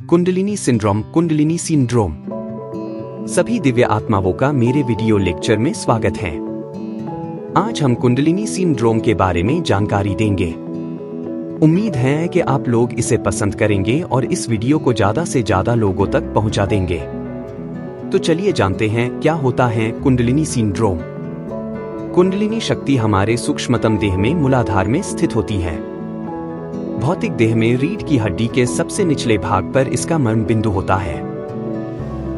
Kundalini syndrome. सभी दिव्य आत्माओं का मेरे वीडियो लेक्चर में स्वागत है। आज हम कुंडलिनी सिंड्रोम के बारे में जानकारी देंगे। उम्मीद है कि आप लोग इसे पसंद करेंगे और इस वीडियो को ज्यादा से ज्यादा लोगों तक पहुंचा देंगे। तो चलिए जानते हैं क्या होता है कुंडलिनी सिंड्रोम। कुंडलिनी शक्ति हमारे सूक्ष्मतम देह में मूलाधार में स्थित होती है। भौतिक देह में रीढ़ की हड्डी के सबसे निचले भाग पर इसका मर्म बिंदु होता है।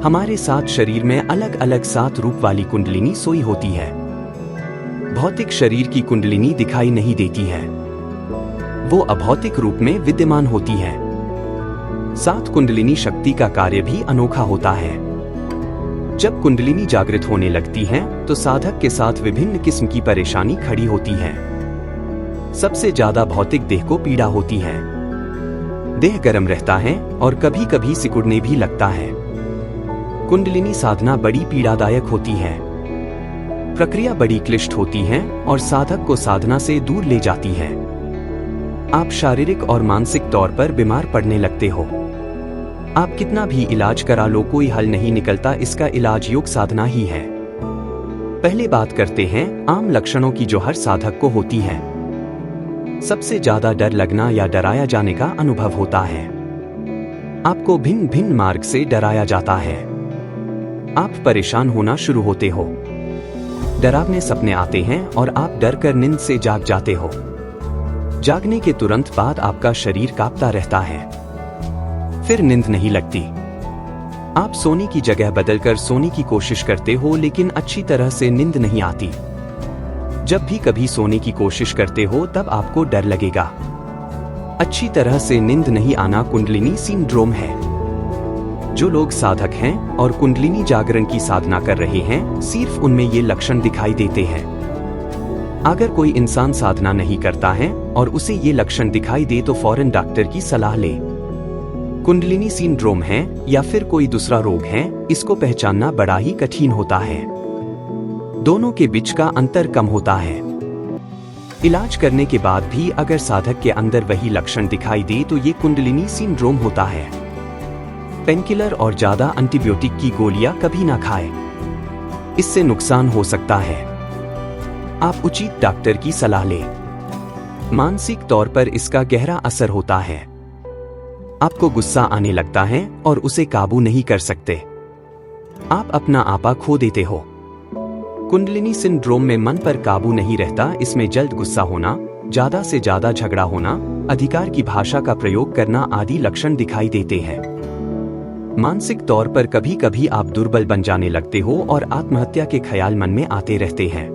हमारे 7 शरीर में अलग अलग 7 रूप वाली कुंडलिनी सोई होती है। भौतिक शरीर की कुंडलिनी दिखाई नहीं देती है, वो अभौतिक रूप में विद्यमान होती है। 7 कुंडलिनी शक्ति का कार्य भी अनोखा होता है। जब कुंडलिनी जागृत होने लगती है तो साधक के साथ विभिन्न किस्म की परेशानी खड़ी होती है। सबसे ज्यादा भौतिक देह को पीड़ा होती है। देह गर्म रहता है और कभी कभी सिकुड़ने भी लगता है। कुंडलिनी साधना बड़ी पीड़ादायक होती है। प्रक्रिया बड़ी क्लिष्ट होती है और साधक को साधना से दूर ले जाती है। आप शारीरिक और मानसिक तौर पर बीमार पड़ने लगते हो। आप कितना भी इलाज करा लो, कोई हल नहीं निकलता। इसका इलाज योग साधना ही है। पहले बात करते हैं आम लक्षणों की जो हर साधक को होती है। सबसे ज्यादा डर लगना या डराया जाने का अनुभव होता है। आपको भिन्न भिन्न मार्ग से डराया जाता है। आप परेशान होना शुरू होते हो। डरावने सपने आते हैं और आप डर कर नींद से जाग जाते हो। जागने के तुरंत बाद आपका शरीर कांपता रहता है। फिर नींद नहीं लगती। आप सोने की जगह बदलकर सोने की कोशिश करते हो, लेकिन अच्छी तरह से नींद नहीं आती। जब भी कभी सोने की कोशिश करते हो तब आपको डर लगेगा। अच्छी तरह से नींद नहीं आना कुंडलिनी सिंड्रोम है। जो लोग साधक हैं और कुंडलिनी जागरण की साधना कर रहे हैं, सिर्फ उनमें ये लक्षण दिखाई देते हैं। अगर कोई इंसान साधना नहीं करता है और उसे ये लक्षण दिखाई दे तो फौरन डॉक्टर की सलाह ले। कुंडलिनी सिंड्रोम है या फिर कोई दूसरा रोग है, इसको पहचानना बड़ा ही कठिन होता है। दोनों के बीच का अंतर कम होता है। इलाज करने के बाद भी अगर साधक के अंदर वही लक्षण दिखाई दे तो ये कुंडलिनी सिंड्रोम होता है। पेनकिलर और ज्यादा एंटीबायोटिक की गोलियां कभी ना खाएं, इससे नुकसान हो सकता है। आप उचित डॉक्टर की सलाह लें। मानसिक तौर पर इसका गहरा असर होता है। आपको गुस्सा आने लगता है और उसे काबू नहीं कर सकते। आप अपना आपा खो देते हो। कुंडलिनी सिंड्रोम में मन पर काबू नहीं रहता। इसमें जल्द गुस्सा होना, ज्यादा से ज्यादा झगड़ा होना, अधिकार की भाषा का प्रयोग करना आदि लक्षण दिखाई देते हैं। मानसिक तौर पर कभी कभी आप दुर्बल बन जाने लगते हो और आत्महत्या के ख्याल मन में आते रहते हैं।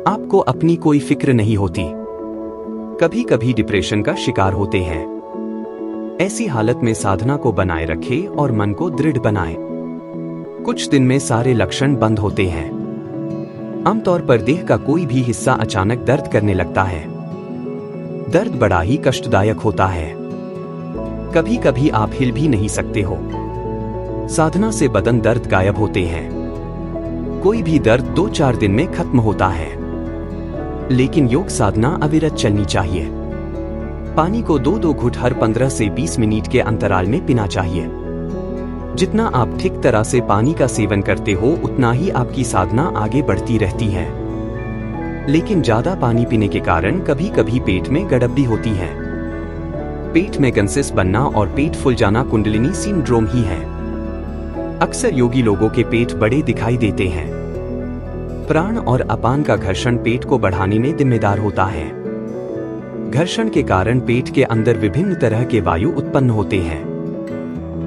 आपको अपनी कोई फिक्र नहीं होती। कभी कभी डिप्रेशन का शिकार होते हैं। ऐसी हालत में साधना को बनाए रखें और मन को दृढ़ बनाएं। कुछ दिन में सारे लक्षण बंद होते हैं। आमतौर पर देह का कोई भी हिस्सा अचानक दर्द करने लगता है। दर्द बड़ा ही कष्टदायक होता है। कभी कभी आप हिल भी नहीं सकते हो। साधना से बदन दर्द गायब होते हैं। कोई भी दर्द 2-4 दिन में खत्म होता है। लेकिन योग साधना अविरत चलनी चाहिए। पानी को 2-2 घूंट हर 15 से 20 मिनट के अंतराल में पीना चाहिए। जितना आप ठीक तरह से पानी का सेवन करते हो उतना ही आपकी साधना आगे बढ़ती रहती है। लेकिन ज्यादा पानी पीने के कारण कभी कभी पेट में गड़बड़ी होती है। पेट में गंसिस बनना और पेट फूल जाना कुंडलिनी सिंड्रोम ही है। अक्सर योगी लोगों के पेट बड़े दिखाई देते हैं। प्राण और अपान का घर्षण पेट को बढ़ाने में जिम्मेदार होता है। घर्षण के कारण पेट के अंदर विभिन्न तरह के वायु उत्पन्न होते हैं।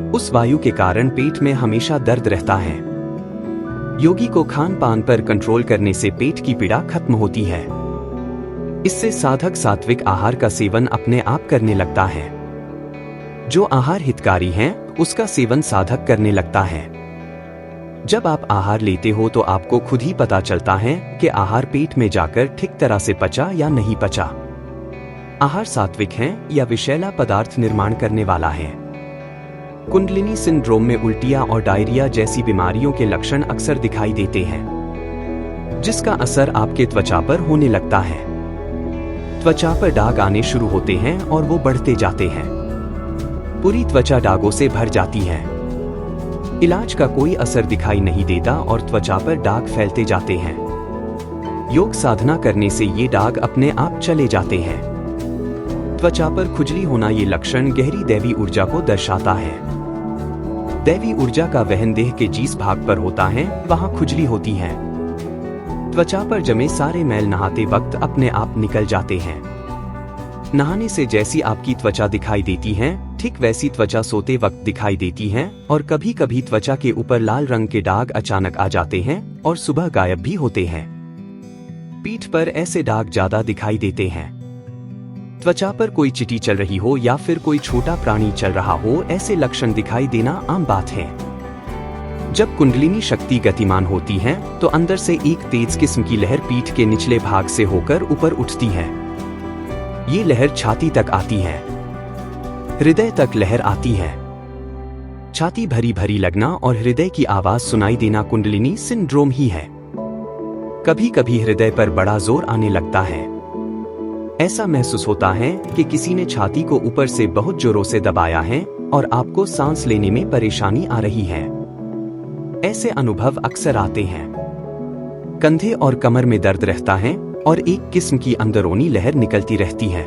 उस वायु के कारण पेट में हमेशा दर्द रहता है। योगी को खान पान पर कंट्रोल करने से पेट की पीड़ा खत्म होती है। इससे साधक सात्विक आहार का सेवन अपने आप करने लगता है। जो आहार हितकारी है उसका सेवन साधक करने लगता है। जब आप आहार लेते हो तो आपको खुद ही पता चलता है कि आहार पेट में जाकर ठीक तरह से पचा या नहीं पचा। आहार सात्विक है या विषैला पदार्थ निर्माण करने वाला है। कुंडलिनी सिंड्रोम में उल्टियां और डायरिया जैसी बीमारियों के लक्षण अक्सर दिखाई देते हैं, जिसका असर आपके त्वचा पर होने लगता है। त्वचा पर दाग आने शुरू होते हैं और वो बढ़ते जाते हैं। पूरी त्वचा दागों से भर जाती है। इलाज का कोई असर दिखाई नहीं देता और त्वचा पर दाग फैलते जाते हैं। योग साधना करने से ये दाग अपने आप चले जाते हैं। त्वचा पर खुजली होना ये लक्षण गहरी दैवी ऊर्जा को दर्शाता है। दैवी ऊर्जा का वहन देह के जिस भाग पर होता है वहां खुजली होती है। त्वचा पर जमे सारे मैल नहाते वक्त अपने आप निकल जाते हैं। नहाने से जैसी आपकी त्वचा दिखाई देती है, ठीक वैसी त्वचा सोते वक्त दिखाई देती है और कभी कभी त्वचा के ऊपर लाल रंग के दाग अचानक आ जाते हैं और सुबह गायब भी होते हैं। पीठ पर ऐसे दाग ज्यादा दिखाई देते हैं। त्वचा पर कोई चींटी चल रही हो या फिर कोई छोटा प्राणी चल रहा हो, ऐसे लक्षण दिखाई देना आम बात है। जब कुंडलिनी शक्ति गतिमान होती है तो अंदर से एक तेज किस्म की लहर पीठ के निचले भाग से होकर ऊपर उठती है। ये लहर छाती तक आती है, हृदय तक लहर आती है। छाती भरी भरी लगना और हृदय की आवाज सुनाई देना कुंडलिनी सिंड्रोम ही है। कभी कभी हृदय पर बड़ा जोर आने लगता है। ऐसा महसूस होता है कि किसी ने छाती को ऊपर से बहुत जोरों से दबाया है और आपको सांस लेने में परेशानी आ रही है। ऐसे अनुभव अक्सर आते हैं। कंधे और कमर में दर्द रहता है और एक किस्म की अंदरूनी लहर निकलती रहती है।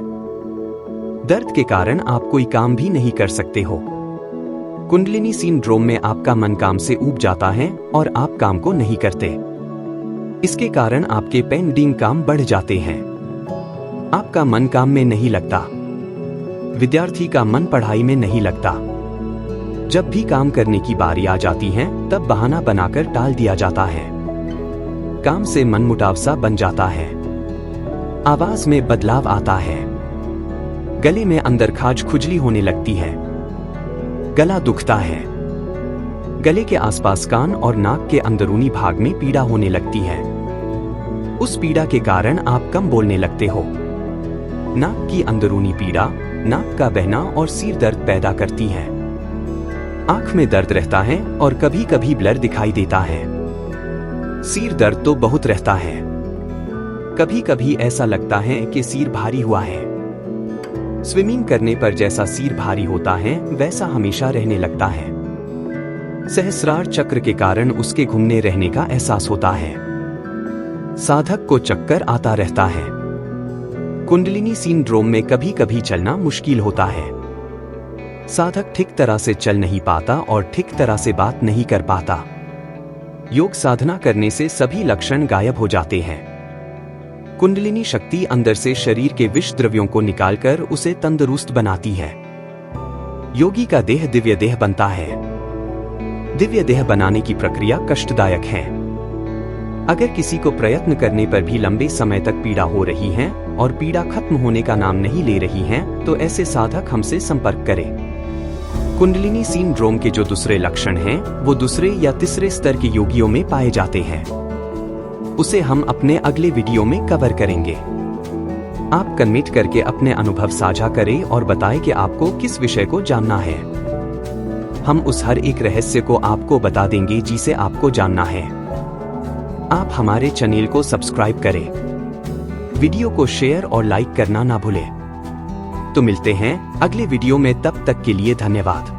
दर्द के कारण आप कोई काम भी नहीं कर सकते हो। कुंडलिनी सिंड्रोम में आपका मन काम से ऊब जाता है और आप काम को नहीं करते। इसके कारण आपके पेंडिंग काम बढ़ जाते हैं। आपका मन काम में नहीं लगता। विद्यार्थी का मन पढ़ाई में नहीं लगता। जब भी काम करने की बारी आ जाती है तब बहाना बनाकर टाल दिया जाता है। काम से मनमुटाव सा बन जाता है। आवाज में बदलाव आता है। गले में अंदर खाज खुजली होने लगती है। गला दुखता है। गले के आसपास कान और नाक के अंदरूनी भाग में पीड़ा होने लगती है। उस पीड़ा के कारण आप कम बोलने लगते हो। नाक की अंदरूनी पीड़ा नाक का बहना और सिर दर्द पैदा करती है। आंख में दर्द रहता है और कभी कभी ब्लर दिखाई देता है। सिर दर्द तो बहुत रहता है। कभी कभी ऐसा लगता है कि सिर भारी हुआ है। स्विमिंग करने पर जैसा सिर भारी होता है वैसा हमेशा रहने लगता है। सहस्रार चक्र के कारण उसके घूमने रहने का एहसास होता है। साधक को चक्कर आता रहता है। कुंडलिनी सिंड्रोम में कभी कभी चलना मुश्किल होता है। साधक ठीक तरह से चल नहीं पाता और ठीक तरह से बात नहीं कर पाता। योग साधना करने से सभी लक्षण गायब हो जाते हैं। कुंडलिनी शक्ति अंदर से शरीर के विष द्रव्यों को निकालकर उसे तंदुरुस्त बनाती है। योगी का देह दिव्य देह बनता है। दिव्य देह बनाने की प्रक्रिया कष्टदायक है। अगर किसी को प्रयत्न करने पर भी लंबे समय तक पीड़ा हो रही है और पीड़ा खत्म होने का नाम नहीं ले रही है तो ऐसे साधक हमसे संपर्क करें। कुंडलिनी सिंड्रोम के जो दूसरे लक्षण हैं वो दूसरे या तीसरे स्तर के योगियों में पाए जाते हैं। उसे हम अपने अगले वीडियो में कवर करेंगे। आप कमेंट करके अपने अनुभव साझा करें और बताएं कि आपको किस विषय को जानना है। हम उस हर एक रहस्य को आपको बता देंगे जिसे आपको जानना है। आप हमारे चैनल को सब्सक्राइब करें। वीडियो को शेयर और लाइक करना ना भूलें। तो मिलते हैं अगले वीडियो में, तब तक के लिए धन्यवाद।